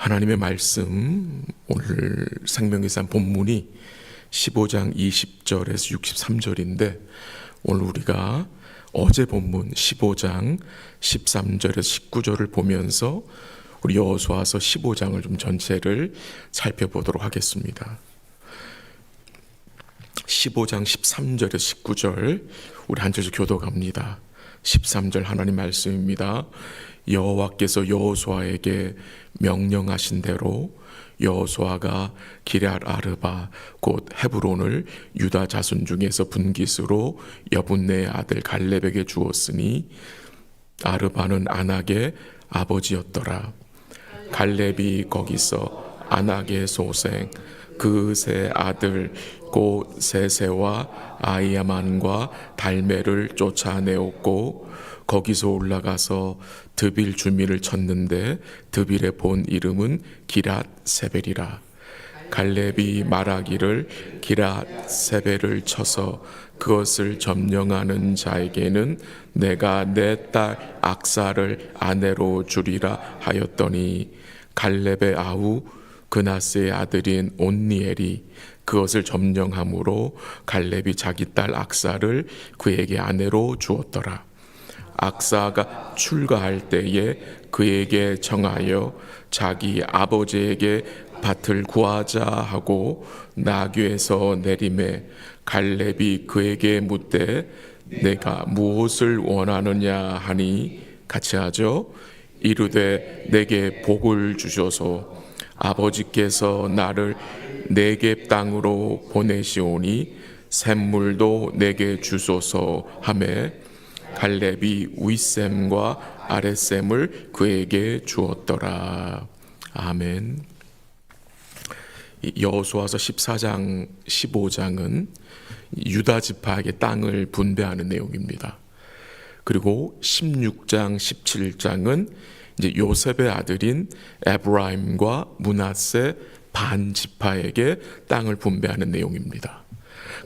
하나님의 말씀, 오늘 생명의산 본문이 15장 20절에서 63절인데 오늘 우리가 어제 본문 15장 13절에서 19절을 보면서 우리 여호수아서 15장을 좀 전체를 살펴보도록 하겠습니다. 15장 13절에서 19절 우리 한 절씩 교독합니다. 13절 하나님 말씀입니다. 여호와께서 여호수아에게 명령하신 대로 여호수아가 기럇 아르바 곧 헤브론을 유다 자손 중에서 분깃으로 여분네의 아들 갈렙에게 주었으니 아르바는 아낙의 아버지였더라. 갈렙이 거기서 아낙의 소생 그 세 아들 곧 세세와 아이야만과 달메를 쫓아내었고 거기서 올라가서 드빌 주민을 쳤는데 드빌의 본 이름은 기랏 세벨이라. 갈렙이 말하기를 기랏 세벨을 쳐서 그것을 점령하는 자에게는 내가 내 딸 악사를 아내로 주리라 하였더니 갈렙의 아우 그나스의 아들인 온니엘이 그것을 점령함으로 갈렙이 자기 딸 악사를 그에게 아내로 주었더라. 악사가 출가할 때에 그에게 청하여 자기 아버지에게 밭을 구하자 하고 나귀에서 내림에 갈렙이 그에게 묻되 내가 무엇을 원하느냐 하니 같이 하죠. 이르되 내게 복을 주셔서 아버지께서 나를 네겝 땅으로 보내시오니 샘물도 내게 주소서 하매 갈렙이 윗샘과 아랫샘을 그에게 주었더라. 아멘. 여호수아서 14장 15장은 유다 지파에게 땅을 분배하는 내용입니다. 그리고 16장 17장은 이제 요셉의 아들인 에브라임과 므낫세 반 지파에게 땅을 분배하는 내용입니다.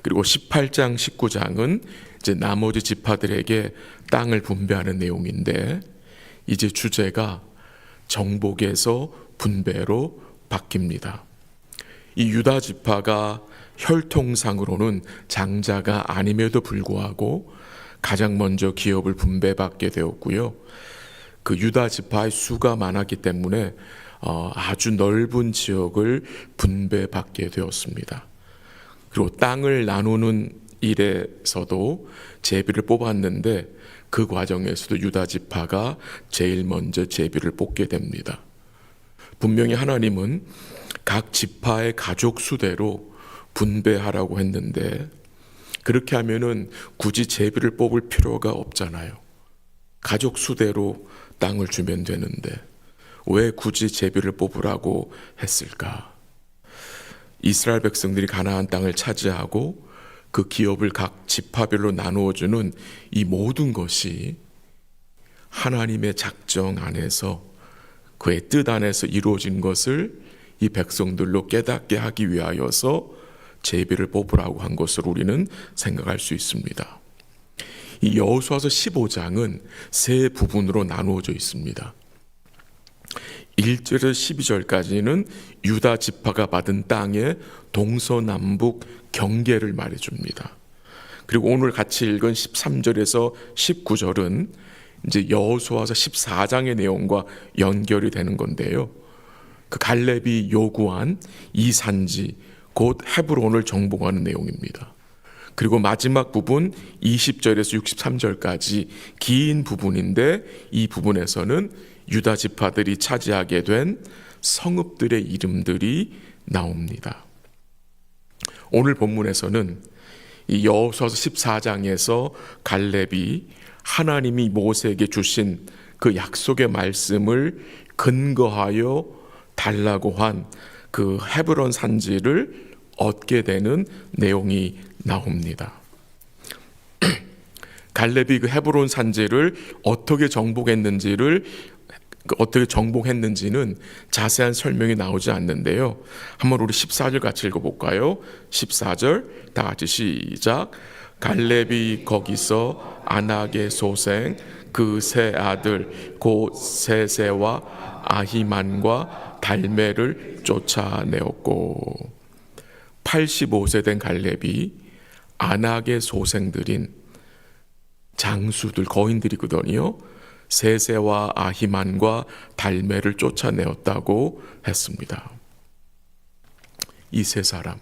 그리고 18장 19장은 이제 나머지 지파들에게 땅을 분배하는 내용인데 이제 주제가 정복에서 분배로 바뀝니다. 이 유다 지파가 혈통상으로는 장자가 아님에도 불구하고 가장 먼저 기업을 분배받게 되었고요. 그 유다 지파의 수가 많았기 때문에 아주 넓은 지역을 분배받게 되었습니다. 그리고 땅을 나누는 일에서도 제비를 뽑았는데 그 과정에서도 유다 지파가 제일 먼저 제비를 뽑게 됩니다. 분명히 하나님은 각 지파의 가족 수대로 분배하라고 했는데 그렇게 하면은 굳이 제비를 뽑을 필요가 없잖아요. 가족 수대로 땅을 주면 되는데 왜 굳이 제비를 뽑으라고 했을까? 이스라엘 백성들이 가나안 땅을 차지하고 그 기업을 각 지파별로 나누어주는 이 모든 것이 하나님의 작정 안에서 그의 뜻 안에서 이루어진 것을 이 백성들로 깨닫게 하기 위하여서 제비를 뽑으라고 한 것을 우리는 생각할 수 있습니다. 이 여호수아서 15장은 세 부분으로 나누어져 있습니다. 1절에서 12절까지는 유다 지파가 받은 땅의 동서남북 경계를 말해줍니다. 그리고 오늘 같이 읽은 13절에서 19절은 이제 여호수아서 14장의 내용과 연결이 되는 건데요. 그 갈렙이 요구한 이 산지 곧 헤브론을 정복하는 내용입니다. 그리고 마지막 부분 20절에서 63절까지 긴 부분인데 이 부분에서는 유다 지파들이 차지하게 된 성읍들의 이름들이 나옵니다. 오늘 본문에서는 이 여호수아서 14장에서 갈렙이 하나님이 모세에게 주신 그 약속의 말씀을 근거하여 달라고 한 그 헤브론 산지를 얻게 되는 내용이 나옵니다. 갈렙이 그 헤브론 산지를 어떻게 정복했는지는 자세한 설명이 나오지 않는데요. 한번 우리 14절 같이 읽어볼까요? 14절 다 같이 시작. 갈렙이 거기서 아낙의 소생 그 세 아들 곧 세세와 아히만과 달메를 쫓아내었고 85세 된 갈렙이 아낙의 소생들인 장수들 거인들이거든요. 세세와 아히만과 달메를 쫓아내었다고 했습니다. 이 세 사람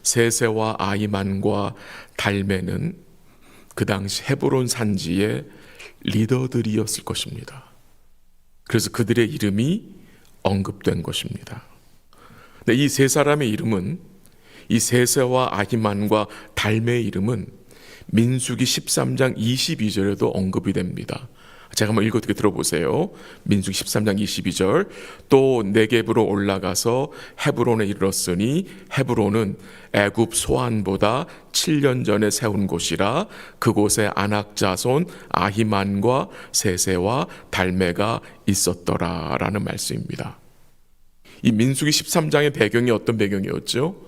세세와 아히만과 달메는 그 당시 헤브론 산지의 리더들이었을 것입니다. 그래서 그들의 이름이 언급된 것입니다. 이 세 사람의 이름은 이 세세와 아히만과 달메의 이름은 민수기 13장 22절에도 언급이 됩니다. 제가 한번 읽어 들어보세요. 민수기 13장 22절 또 네겝으로 올라가서 헤브론에 이르렀으니 헤브론은 애굽 소안보다 7년 전에 세운 곳이라 그곳에 아낙 자손 아히만과 세세와 달메가 있었더라 라는 말씀입니다. 이 민수기 13장의 배경이 어떤 배경이었죠?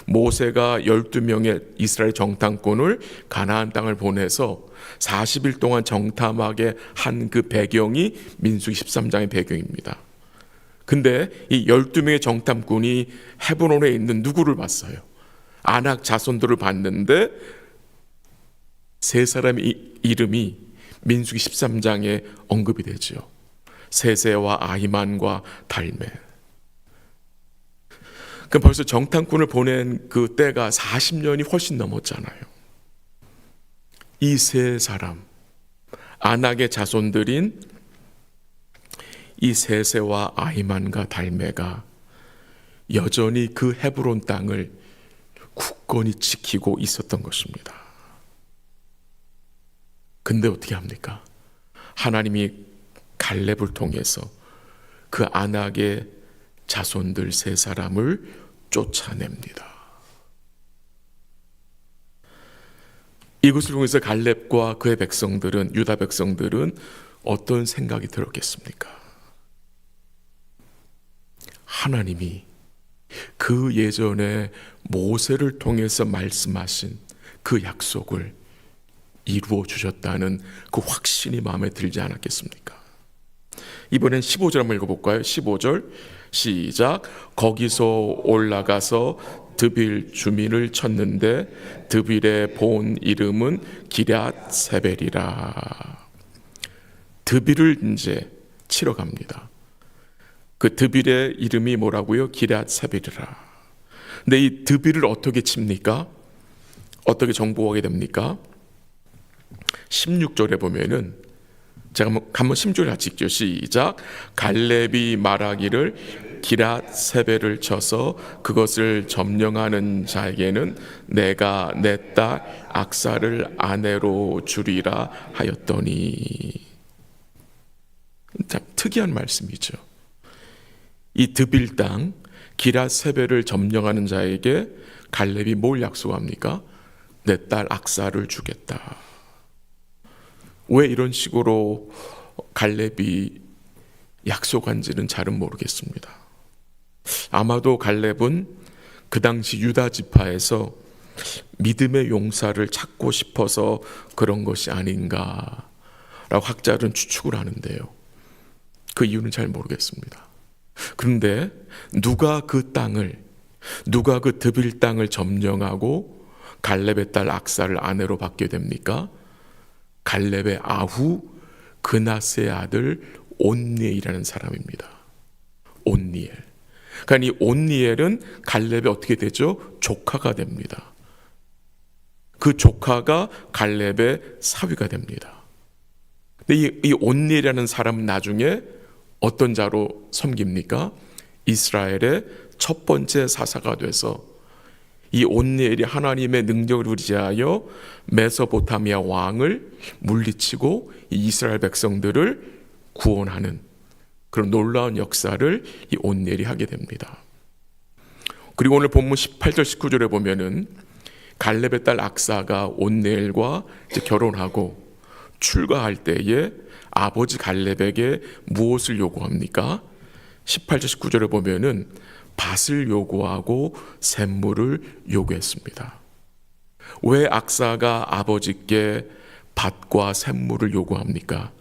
모세가 12명의 이스라엘 정탐꾼을 가나안 땅을 보내서 40일 동안 정탐하게 한 그 배경이 민수기 13장의 배경입니다. 근데 이 12명의 정탐꾼이 헤브론에 있는 누구를 봤어요? 아낙 자손들을 봤는데 세 사람의 이름이 민수기 13장에 언급이 되죠. 세세와 아히만과 달메. 그럼 벌써 정탐꾼을 보낸 그 때가 40년이 훨씬 넘었잖아요. 이 세 사람, 아낙의 자손들인 이 세세와 아히만과 달메가 여전히 그 헤브론 땅을 굳건히 지키고 있었던 것입니다. 근데 어떻게 합니까? 하나님이 갈렙을 통해서 그 아낙의 자손들 세 사람을 쫓아냅니다. 이것을 통해서 갈렙과 그의 백성들은, 유다 백성들은 어떤 생각이 들었겠습니까? 하나님이 그 예전에 모세를 통해서 말씀하신 그 약속을 이루어 주셨다는 그 확신이 마음에 들지 않았겠습니까? 이번엔 15절 한번 읽어볼까요? 15절 시작. 거기서 올라가서 드빌 주민을 쳤는데 드빌의 본 이름은 기럇 세벨이라. 드빌을 이제 치러 갑니다. 그 드빌의 이름이 뭐라고요? 기럇 세벨이라. 근데 이 드빌을 어떻게 칩니까? 어떻게 정복하게 됩니까? 16절에 보면은 제가 한번 16절 같이 읽죠. 시작. 갈렙이 말하기를 기럇 세벨을 쳐서 그것을 점령하는 자에게는 내가 내 딸 악사를 아내로 주리라 하였더니. 참 특이한 말씀이죠. 이 드빌 땅 기럇 세벨을 점령하는 자에게 갈렙이 뭘 약속합니까? 내 딸 악사를 주겠다. 왜 이런 식으로 갈렙이 약속한지는 잘은 모르겠습니다. 아마도 갈렙은 그 당시 유다 지파에서 믿음의 용사를 찾고 싶어서 그런 것이 아닌가라고 학자들은 추측을 하는데요. 그 이유는 잘 모르겠습니다. 그런데 누가 그 드빌 땅을 점령하고 갈렙의 딸 악사를 아내로 받게 됩니까? 갈렙의 아후 그나스의 아들 온니엘이라는 사람입니다. 온니엘. 그러니까 이 온니엘은 갈렙이 어떻게 되죠? 조카가 됩니다. 그 조카가 갈렙의 사위가 됩니다. 근데 이 온니엘이라는 사람은 나중에 어떤 자로 섬깁니까? 이스라엘의 첫 번째 사사가 돼서 이 온니엘이 하나님의 능력을 의지하여 메소포타미아 왕을 물리치고 이 이스라엘 백성들을 구원하는 그런 놀라운 역사를 이 온니엘이 하게 됩니다. 그리고 오늘 본문 18절 19절에 보면은 갈렙의 딸 악사가 온니엘과 결혼하고 출가할 때에 아버지 갈렙에게 무엇을 요구합니까? 18절 19절에 보면은 밭을 요구하고 샘물을 요구했습니다. 왜 악사가 아버지께 밭과 샘물을 요구합니까?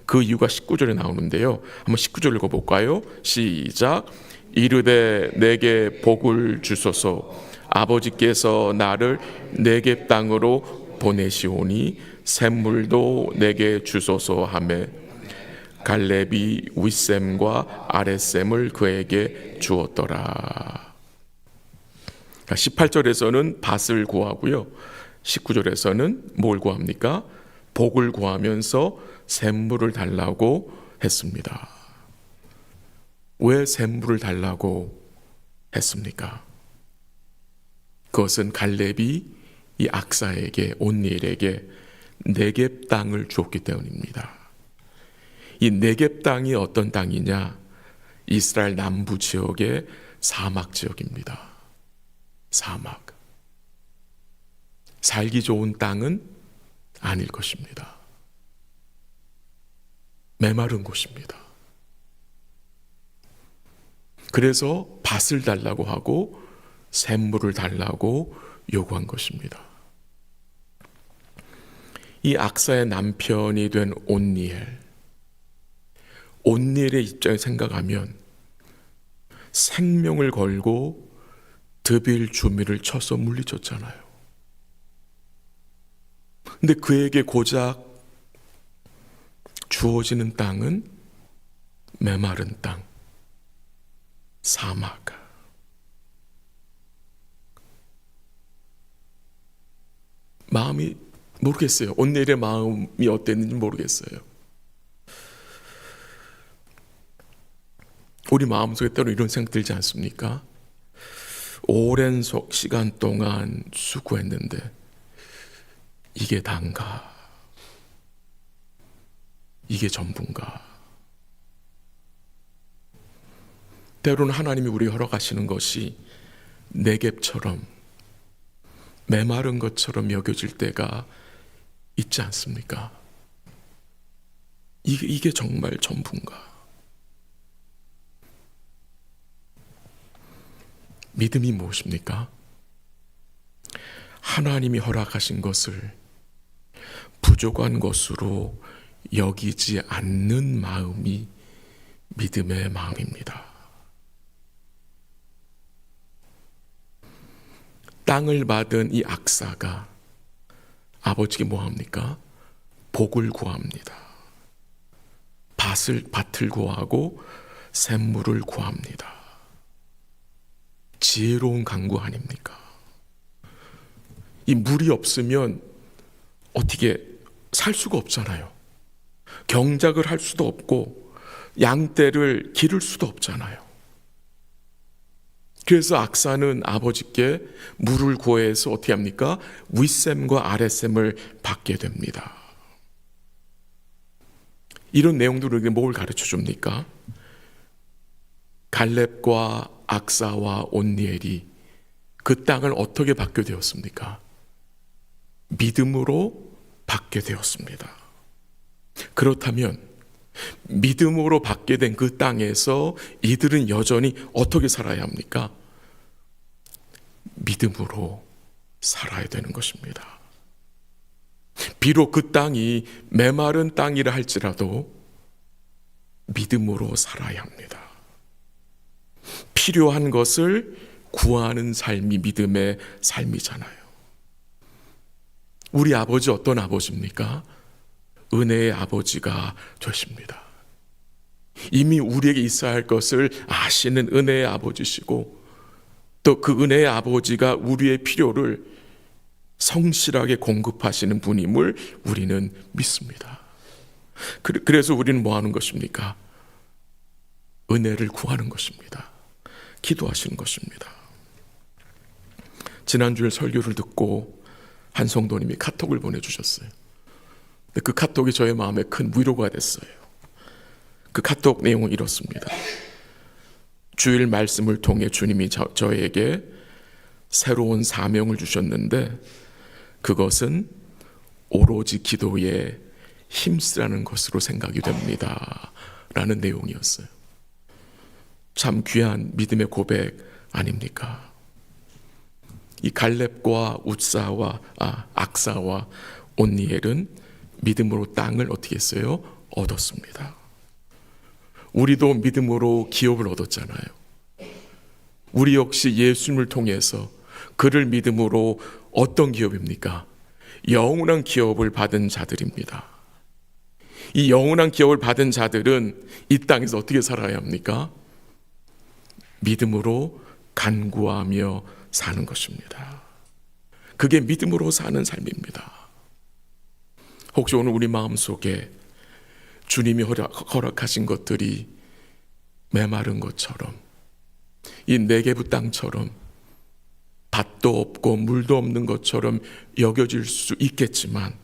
그 이유가 19절에 나오는데요. 한번 19절 읽어볼까요? 시작. 이르되 내게 복을 주소서. 아버지께서 나를 네겝 땅으로 보내시오니 샘물도 내게 주소서 하매 갈렙이 윗샘과 아랫샘을 그에게 주었더라. 18절에서는 밭을 구하고요. 19절에서는 뭘 구합니까? 복을 구하면서 샘물을 달라고 했습니다. 왜 샘물을 달라고 했습니까? 그것은 갈렙이 이 악사에게, 온니엘에게 네겝 땅을 주었기 때문입니다. 이 네겝 땅이 어떤 땅이냐? 이스라엘 남부 지역의 사막 지역입니다. 사막. 살기 좋은 땅은 아닐 것입니다. 메마른 곳입니다. 그래서 밭을 달라고 하고 샘물을 달라고 요구한 것입니다. 이 악사의 남편이 된 온니엘의 입장에 생각하면 생명을 걸고 드빌 주민을 쳐서 물리쳤잖아요. 근데 그에게 고작 주어지는 땅은 메마른 땅, 사막. 마음이 모르겠어요. 온니엘의 마음이 어땠는지 모르겠어요. 우리 마음속에 때로 이런 생각 들지 않습니까? 오랜 시간 동안 수고했는데 이게 단가? 이게 전부인가? 때로는 하나님이 우리 허락하시는 것이 네겝처럼 메마른 것처럼 여겨질 때가 있지 않습니까? 이게 정말 전부인가? 믿음이 무엇입니까? 하나님이 허락하신 것을 부족한 것으로 여기지 않는 마음이 믿음의 마음입니다. 땅을 받은 이 악사가 아버지께 뭐합니까? 복을 구합니다. 밭을 구하고 샘물을 구합니다. 지혜로운 강구 아닙니까? 이 물이 없으면 어떻게 살 수가 없잖아요. 경작을 할 수도 없고 양떼를 기를 수도 없잖아요. 그래서 악사는 아버지께 물을 구해서 어떻게 합니까? 윗샘과 아랫샘을 받게 됩니다. 이런 내용들에게 뭘 가르쳐 줍니까? 갈렙과 악사와 온니엘이 그 땅을 어떻게 받게 되었습니까? 믿음으로 받게 되었습니다. 그렇다면 믿음으로 받게 된 그 땅에서 이들은 여전히 어떻게 살아야 합니까? 믿음으로 살아야 되는 것입니다. 비록 그 땅이 메마른 땅이라 할지라도 믿음으로 살아야 합니다. 필요한 것을 구하는 삶이 믿음의 삶이잖아요. 우리 아버지 어떤 아버지입니까? 은혜의 아버지가 되십니다. 이미 우리에게 있어야 할 것을 아시는 은혜의 아버지시고 또 그 은혜의 아버지가 우리의 필요를 성실하게 공급하시는 분임을 우리는 믿습니다. 그래서 우리는 뭐 하는 것입니까? 은혜를 구하는 것입니다. 기도하시는 것입니다. 지난주에 설교를 듣고 한 성도님이 카톡을 보내주셨어요. 그 카톡이 저의 마음에 큰 위로가 됐어요. 그 카톡 내용은 이렇습니다. 주일 말씀을 통해 주님이 저에게 새로운 사명을 주셨는데 그것은 오로지 기도에 힘쓰라는 것으로 생각이 됩니다. 라는 내용이었어요. 참 귀한 믿음의 고백 아닙니까? 이 갈렙과 악사와 온니엘은 믿음으로 땅을 어떻게 했어요? 얻었습니다. 우리도 믿음으로 기업을 얻었잖아요. 우리 역시 예수님을 통해서 그를 믿음으로 어떤 기업입니까? 영원한 기업을 받은 자들입니다. 이 영원한 기업을 받은 자들은 이 땅에서 어떻게 살아야 합니까? 믿음으로 간구하며 사는 것입니다. 그게 믿음으로 사는 삶입니다. 혹시 오늘 우리 마음속에 주님이 허락하신 것들이 메마른 것처럼, 이 네게부 땅처럼 밭도 없고 물도 없는 것처럼 여겨질 수 있겠지만,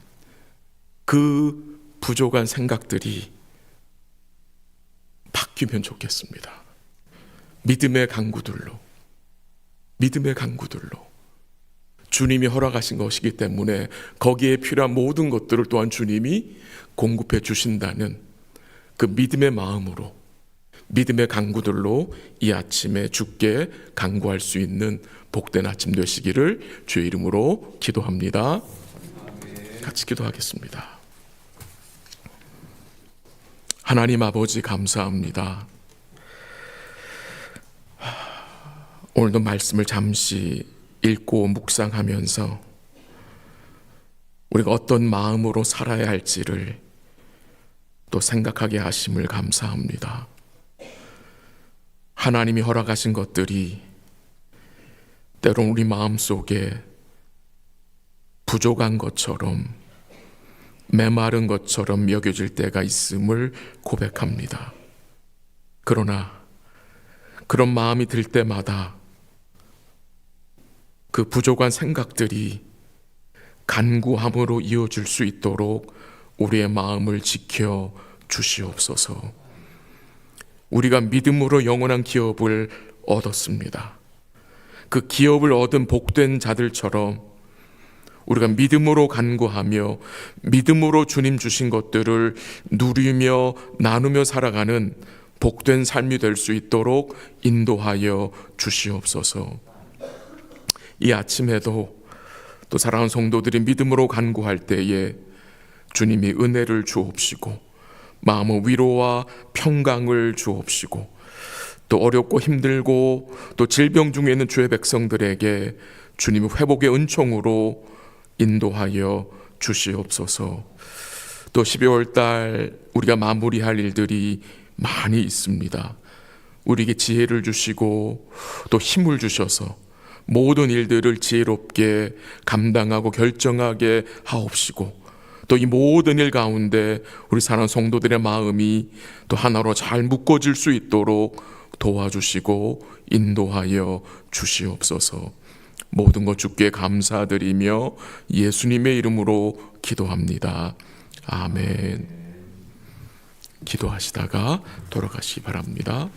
그 부족한 생각들이 바뀌면 좋겠습니다. 믿음의 간구들로 주님이 허락하신 것이기 때문에 거기에 필요한 모든 것들을 또한 주님이 공급해 주신다는 그 믿음의 마음으로, 믿음의 간구들로 이 아침에 주께 간구할 수 있는 복된 아침 되시기를 주의 이름으로 기도합니다. 같이 기도하겠습니다. 하나님 아버지, 감사합니다. 오늘도 말씀을 잠시 읽고 묵상하면서 우리가 어떤 마음으로 살아야 할지를 또 생각하게 하심을 감사합니다. 하나님이 허락하신 것들이 때론 우리 마음속에 부족한 것처럼, 메마른 것처럼 여겨질 때가 있음을 고백합니다. 그러나 그런 마음이 들 때마다 그 부족한 생각들이 간구함으로 이어질 수 있도록 우리의 마음을 지켜 주시옵소서. 우리가 믿음으로 영원한 기업을 얻었습니다. 그 기업을 얻은 복된 자들처럼 우리가 믿음으로 간구하며 믿음으로 주님 주신 것들을 누리며 나누며 살아가는 복된 삶이 될 수 있도록 인도하여 주시옵소서. 이 아침에도 또 사랑하는 성도들이 믿음으로 간구할 때에 주님이 은혜를 주옵시고 마음의 위로와 평강을 주옵시고 또 어렵고 힘들고 또 질병 중에 있는 주의 백성들에게 주님의 회복의 은총으로 인도하여 주시옵소서. 또 12월 달 우리가 마무리할 일들이 많이 있습니다. 우리에게 지혜를 주시고 또 힘을 주셔서 모든 일들을 지혜롭게 감당하고 결정하게 하옵시고, 또 이 모든 일 가운데 우리 사랑하는 성도들의 마음이 또 하나로 잘 묶어질 수 있도록 도와주시고 인도하여 주시옵소서. 모든 것 주께 감사드리며 예수님의 이름으로 기도합니다. 아멘. 기도하시다가 돌아가시기 바랍니다.